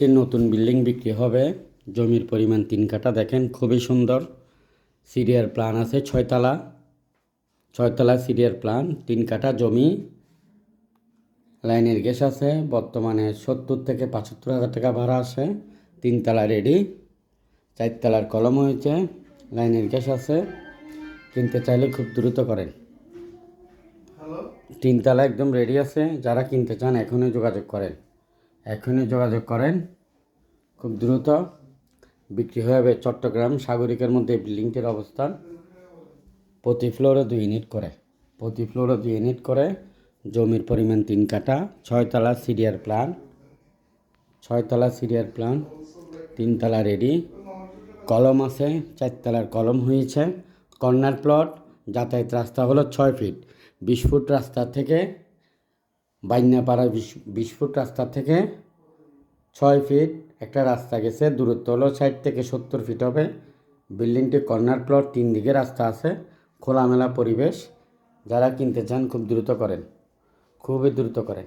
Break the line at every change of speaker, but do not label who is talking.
একটি নতুন বিল্ডিং বিক্রি হবে। জমির পরিমাণ 3 কাঠা। দেখেন খুবই সুন্দর। সিরিয়ার প্ল্যান আছে 6 তলা। 6 তলা সিরিয়ার প্ল্যান, 3 কাঠা জমি। লাইনের গ্যাস আছে। বর্তমানে 70 থেকে 75 হাজার টাকা ভাড়া আসে। 3 তলা রেডি। 4 তলার কলম হয়েছে। লাইনের গ্যাস আছে। কিনতে চাইলে খুব দ্রুত করেন। 3 তলা একদম রেডি আছে। যারা কিনতে চান এখনই যোগাযোগ করেন। এখনই যোগাযোগ করেন। খুব দ্রুত বিক্রি হয়ে যাবে। চট্টগ্রাম সাগরিকার মধ্যে বিল্ডিংটির অবস্থান। প্রতি ফ্লোরে 2 ইউনিট করে। প্রতি ফ্লোরে 2 ইউনিট করে। জমির পরিমাণ 3 কাঠা। 6 তলা সিরিয়ার প্ল্যান। 6 তলা সিরিয়ার প্ল্যান। 3 তলা রেডি। কলম আছে। 4 তলার কলম হয়েছে। Corner plot. যাতায়াত রাস্তা হলো 6 ফিট। 20 ফুট রাস্তা থেকে বাইন্যাপাড়া 20 ফুট রাস্তা থেকে 6 ফিট একটা রাস্তা গেছে। দূরত্ব হলো 60 থেকে 70 ফিট হবে। বিল্ডিংটি কর্নার প্লট, 3 দিকে রাস্তা আছে। খোলামেলা পরিবেশ। যারা কিনতে চান খুব দ্রুত করেন। খুবই দ্রুত করেন।